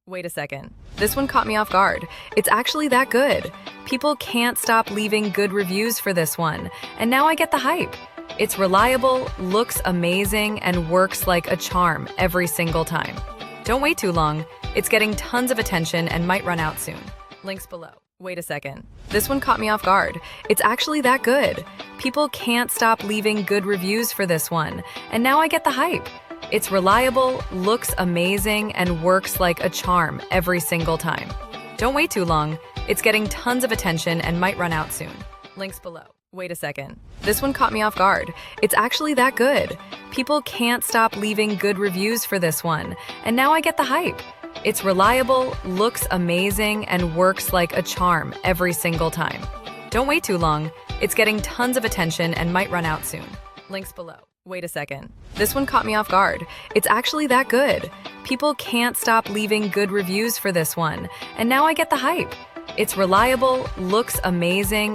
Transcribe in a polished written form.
Wait a second. This one caught me off guard. It's actually that good. People can't stop leaving good reviews for this one, and now I get the hype. It's reliable, looks amazing, and works like a charm every single time. Don't wait too long. It's getting tons of attention and might run out soon. Links below. Wait a second. This one caught me off guard. It's actually that good. People can't stop leaving good reviews for this one, and now I get the hype. It's reliable, looks amazing, and works like a charm every single time. Don't wait too long. It's getting tons of attention and might run out soon. Links below. Wait a second. This one caught me off guard. It's actually that good. People can't stop leaving good reviews for this one, and now I get the hype. It's reliable, looks amazing, and works like a charm every single time. Don't wait too long. It's getting tons of attention and might run out soon. Links below. Wait a second. This one caught me off guard. It's actually that good. People can't stop leaving good reviews for this one, and now I get the hype. It's reliable, looks amazing,